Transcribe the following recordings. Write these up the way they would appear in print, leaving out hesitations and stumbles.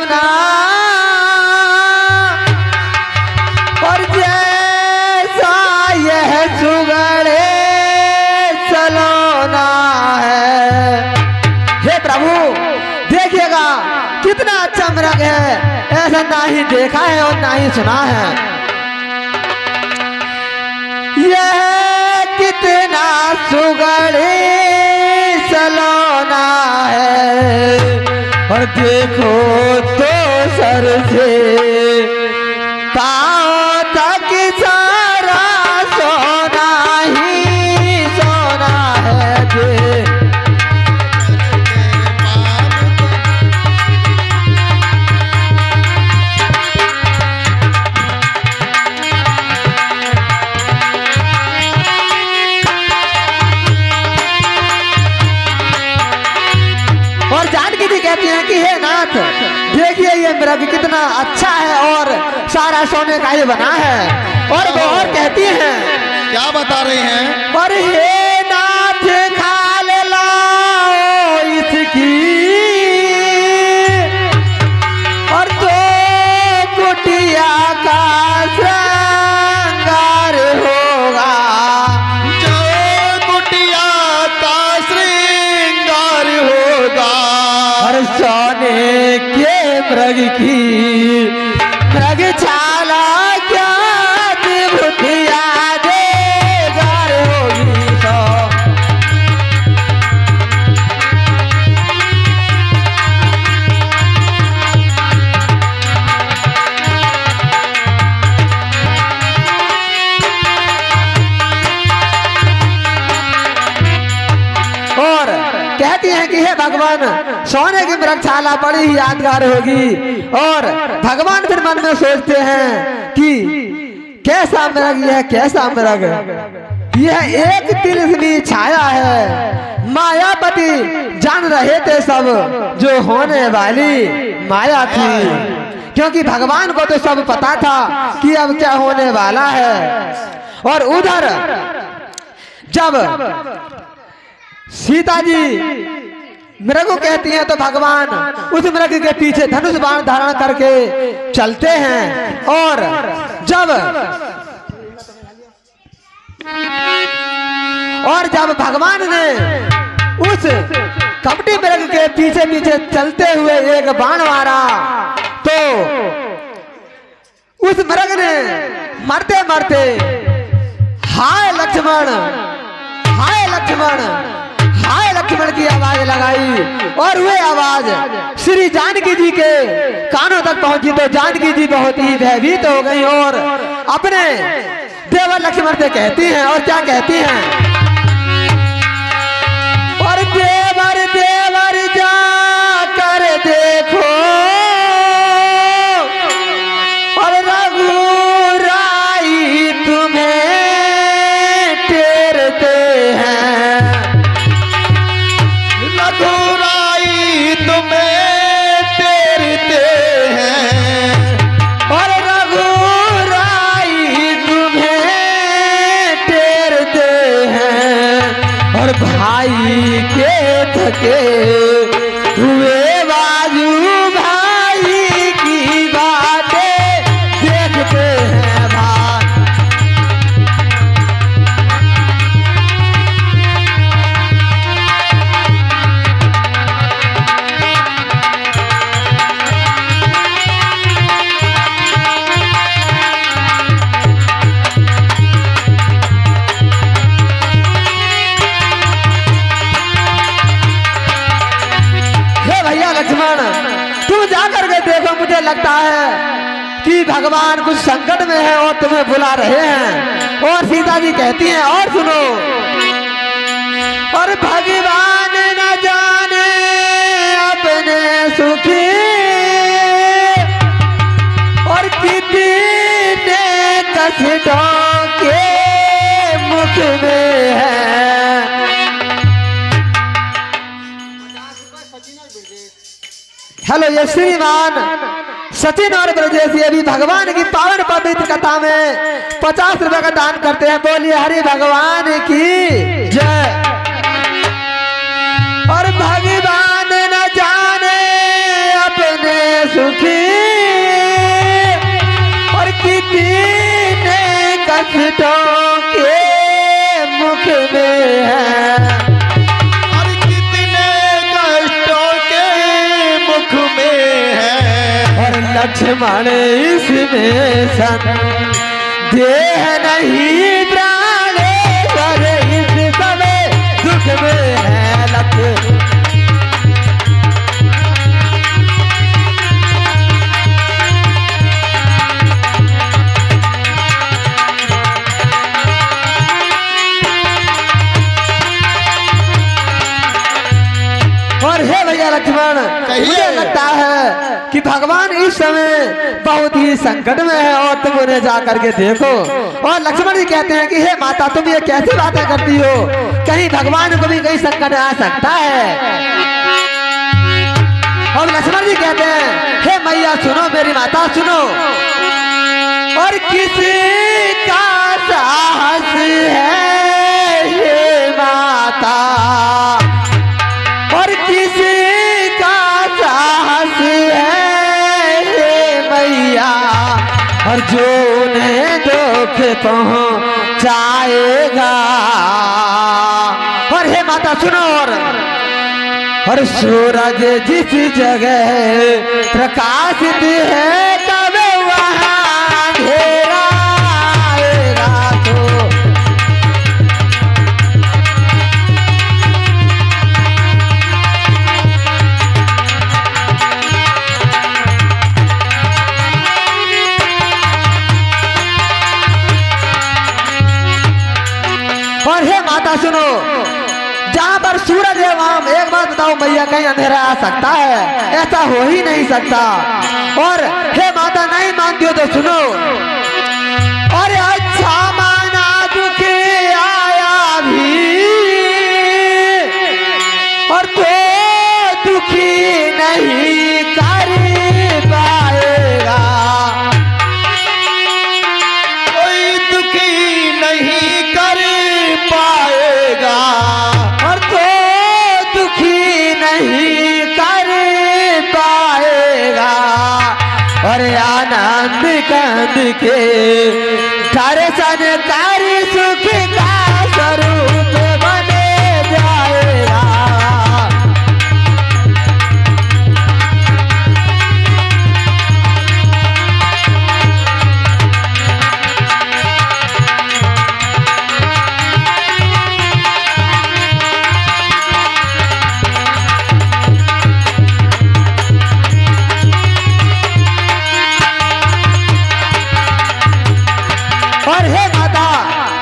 ना और जैसा यह सुगड़े सलोना है। हे प्रभु देखिएगा कितना अच्छा मृग है, ऐसा ना ही देखा है और ना ही सुना है। यह कितना सुगड़े सलोना है और देखो तो सर से पाँव तक सारा सोना ही सोना है। और जानकी जी कहती हैं कि हे नाथ देखिए ये मृग कितना अच्छा है और सारा सोने का ही बना है। और वो और कहती हैं, क्या बता रही हैं? और हे नाथ खाल लाओ इसकी और तो कुटिया का श्रृंगार होगा। जो कुटिया का श्रृंगार होगा और सोने के मृग की मृग छाला क्या विभूतिया देगा होगी सो। और कहती हैं कि हे भगवान सोने की मृगशाला बड़ी ही यादगार होगी। और भगवान फिर मन में सोचते हैं कि कैसा मृग यह कैसा मृग, यह एक तिलस्मी छाया है। मायापति जान रहे थे सब जो होने वाली माया थी, क्योंकि भगवान को तो सब पता था कि अब क्या होने वाला है। और उधर जब सीता जी मृग को कहती हैं तो भगवान उस मृग के पीछे धनुष बाण धारण करके चलते हैं। और जब भगवान ने उस कपटी मृग के पीछे पीछे चलते हुए एक बाण मारा तो उस मृग ने मरते मरते हाय लक्ष्मण हाय लक्ष्मण हाय लक्ष्मण की आवाज लगाई। और वे आवाज श्री जानकी जी के कानों तक पहुंची तो जानकी जी बहुत ही भयभीत हो गई और अपने देवर लक्ष्मण से कहती हैं। और क्या कहती हैं? और देवर देवर जा कर देखो और रघुराई तुम्हें टेरते हैं। रघुराई तुम्हें टेरते हैं और रघुराई तुम्हें टेरते हैं। और भाई के थके हुए बाजू भाई की बातें देखते हैं भाई। लक्ष्मण तुम जाकर के देखो, मुझे लगता है कि भगवान कुछ संकट में है और तुम्हें बुला रहे हैं। और सीता जी कहती हैं और सुनो, और भगवान न जाने अपने सुखी और कितने कष्टों के मुख में है। हेलो ये श्रीमान सचिन और ब्रजेश ये भी भगवान की पावन पवित्र कथा में 50 रुपए का दान करते हैं। बोलिए हरि भगवान की जय। और भगवान न जाने अपने सुखी और कितने कष्टों के मुख में है, और कितने कष्टों के मुख में है। और लक्ष्मण इसमें संदेह नहीं प्राणेश्वर इस समय दुख में है लक्ष्मण। और हे भैया लक्ष्मण, मुझे लगता है कि भगवान इस समय बहुत ही संकट में है और तुम उन्हें जा करके देखो। और लक्ष्मण जी कहते हैं कि हे माता, तुम ये कैसी बातें करती हो, कहीं भगवान को भी कहीं संकट आ सकता है। और लक्ष्मण जी कहते हैं हे मैया सुनो, मेरी माता सुनो, और किसका साहस है हे माता, और किसका साहस है हे मैया, और जो उन्हें दुख पहुंचाएगा। और हे माता सुनो, और सूरज जिस जगह प्रकाशित है तब वहाँ अंधेरा आएगा। तो और हे माता सुनो, जहाँ पर सूरज है वहां एक बात बताओ मैया, कहीं अंधेरा आ सकता है? ऐसा हो ही नहीं सकता। और हे माता नहीं मानती हो तो सुनो, और अच्छा माना दुख आया भी, और तो दुखी नहीं कर पाएगा, कोई दुखी नहीं कर पाएगा, और तो दुखी नहीं कर पाएगा। और आनंद कंद के दर्शन कर सुख का स्वरूप बने जाएगा। और हे माता,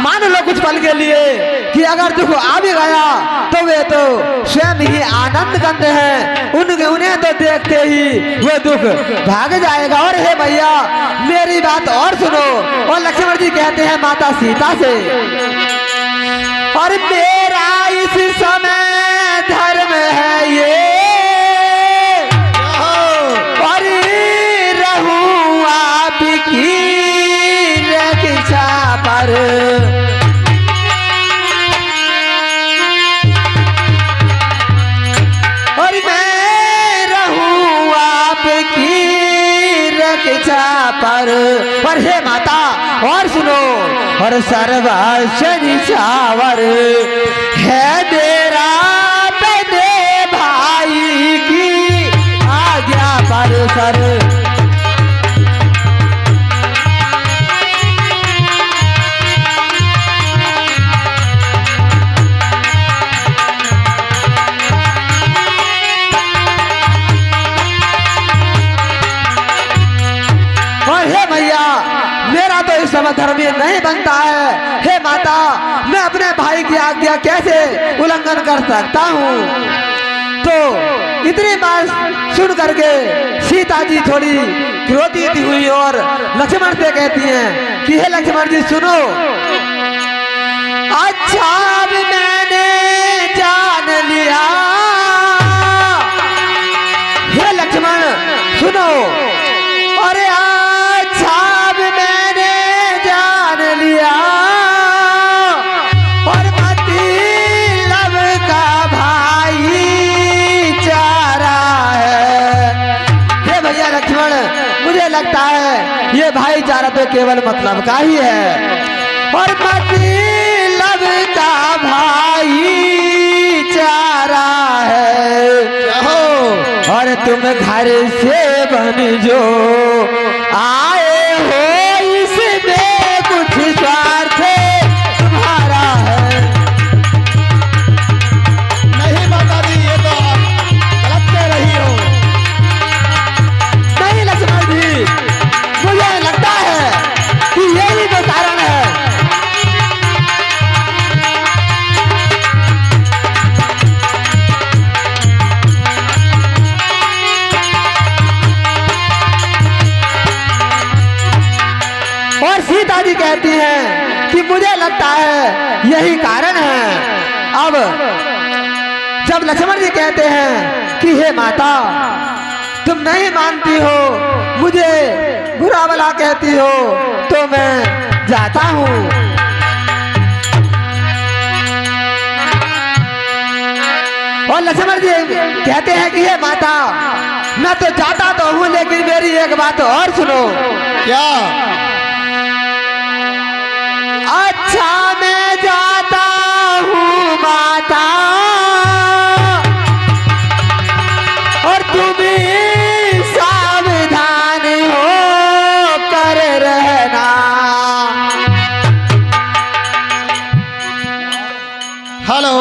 मान लो कुछ पल के लिए कि अगर दुख आ भी गया तो वे तो स्वयं ही आनंद कंद हैं, उन्हें तो देखते ही वो दुख भाग जाएगा। और हे भैया मेरी बात और सुनो, और लक्ष्मण जी कहते हैं माता सीता से, और मेरा इस समय धर्म है ये, और रहूं आपकी रक्षा पर, और मैं रहूं आपकी रक्षा पर। और हे माता और सुनो, और सर्वस्व छावर है मेरा बड़े भाई की आज्ञा पर सर। मेरा तो इस समय धर्म नहीं बनता है, हे माता मैं अपने भाई की आज्ञा कैसे उल्लंघन कर सकता हूँ। तो इतनी बात सुन करके सीता जी थोड़ी क्रोधित हुई और लक्ष्मण से कहती हैं कि हे लक्ष्मण जी सुनो, अच्छा अब मैंने जान लिया, हे लक्ष्मण सुनो, अरे अच्छा अब मैंने जान लिया, और मतलब का भाई चारा है। हे भैया लक्ष्मण मुझे लगता है ये भाईचारा तो केवल मतलब का ही है, और मतलब का भाईचारा है। और तुम घर से बन जो आए हो, इसमें कुछ स्वार्थ तुम्हारा है। नहीं माता जी, ये तो आप गलत कह रही हो। नहीं लक्ष्मण जी, मुझे लगता है कि यही तो कारण है। और सीता जी कहती हैं कि मुझे लगता है यही कारण है। अब जब लक्ष्मण जी कहते हैं कि हे माता, तुम नहीं मानती हो, मुझे बुरा भला कहती हो, तो मैं जाता हूँ। और लक्ष्मण जी कहते हैं कि हे माता, मैं तो जाता तो हूँ, लेकिन मेरी एक बात और सुनो। क्या? अच्छा मैं जाता हूँ माता, और तुम सावधान हो कर रहना। हेलो,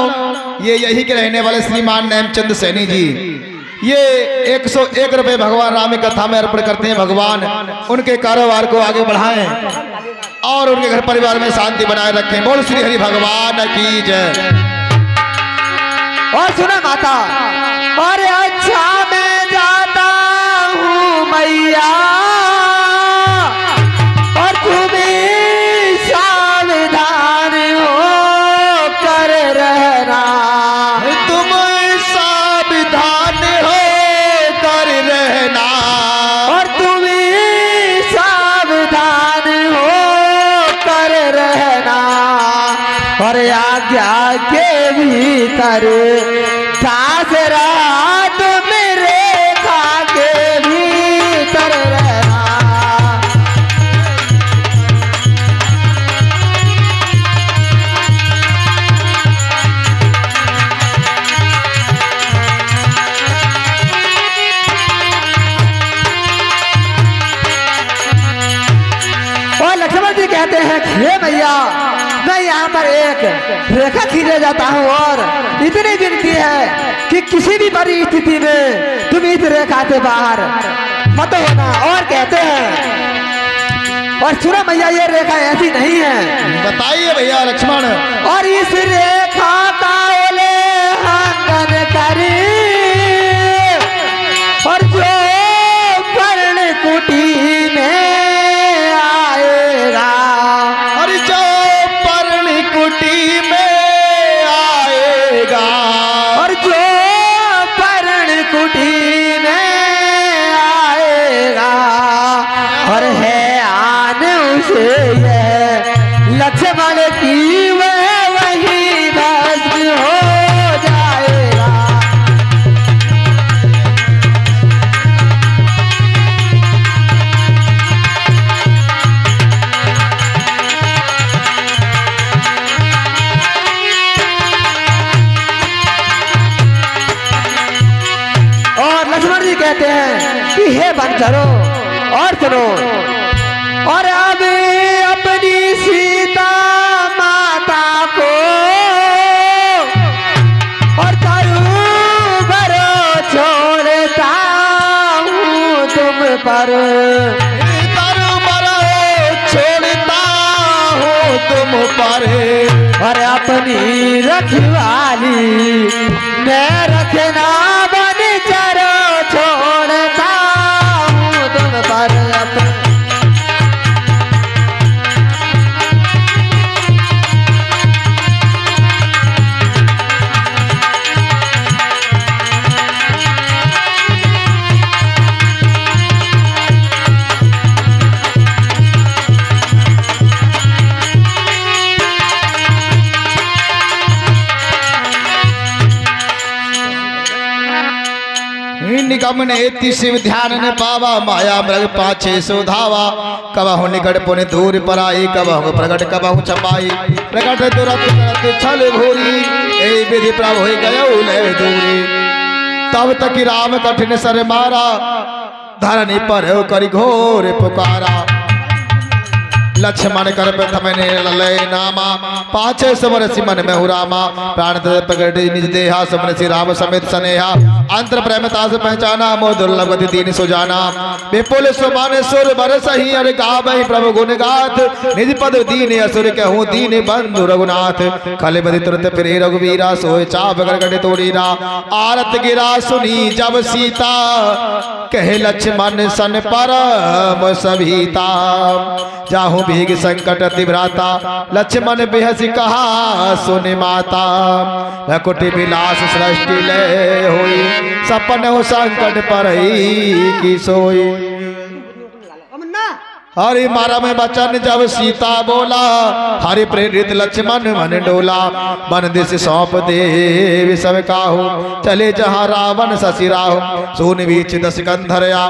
ये यही के रहने वाले श्रीमान नेमचंद सैनी जी, ये 101 रुपए भगवान राम की कथा में अर्पण करते हैं। भगवान उनके कारोबार को आगे बढ़ाएं और उनके घर परिवार में शांति बनाए रखें। बोल श्री हरि भगवान की जय। और सुनो माता, अरे अच्छा मैं जाता हूँ मैया, और तुम्हें सावधान हो कर रहना। तुम सावधान हो कर रहना, और तुम्हें सावधान हो कर रहना। और आज्ञा के भीतर दास रहा, तुम रेखा के भीतर रहना। और लक्ष्मण जी कहते हैं कि हे मैया, मैं यहाँ पर एक रेखा खींचे जाता हूँ, और इतनी विनती है कि किसी भी परिस्थिति में तुम इस रेखा से बाहर मत होना। और कहते हैं, और सुनो मैया, ये रेखा ऐसी नहीं है। बताइए भैया लक्ष्मण। और इस रेखा का उल्लंघन करे, और जो पर्ण कुटी में आएगा, और जो पर्ण कुटी में आएगा, और जो पर्ण कुटी में आएगा, और है आन उसे यह लक्ष्मण की वह वही भस्म हो जाएगा। और लक्ष्मण जी कहते हैं कि हे बंधरो, और सुनो, और अब अपनी सीता माता को और करूं भरो छोड़ता हूँ तुम पर। छोड़ता हूँ तुम पर, और अपनी रखवाली मैं रखना बन चरो छोड़ता हूँ तुम पर। कम ने एति शिव ध्यान ने पावा माया मृग पाछे सो धावा कबहु निकट पुन दूर पर आई कबहु प्रगट कबहु छपाई प्रगट तुरंत करत छल भूरी ए विधि प्रभु होई गयो ले दूरी तब तक राम कठिन सर मारा धरनी पर करी घोर पुकारा लक्ष्मण कर प्रथम ने ललय नामा पाछे समर सिमन में हुरामा प्राण प्रगट निज देहा समर श्री राम समेत सनेहा अंतर प्रेमता से पहचाना मोह दुर्लभ गति दीन सुजाना विपुल सुमान सुर बरस ही अर गावहि प्रभु गुण गाथ निज पद दीन असुर कहूँ दीन बंधु रघुनाथ खल बदि तुरंत फिरे रघुवीरा सोय चाप गड़गड़ तोड़ीरा आरत गिरा सुनी जब सीता कहे लक्ष्मण सन परम सभीता जाहू भीग संकट तिभ्राता लक्ष्मण बेहसी कहा सुन माता कुटि विलास सृष्टि ले होई सपन हो संकट पर की सोई हरि मारा में बचन जब सीता बोला हरि प्रेरित लक्ष्मण मन डोला मन दिश सौंप दे सब काहू चले जहाँ रावण शशि राहु सोन बीच दस कंधरया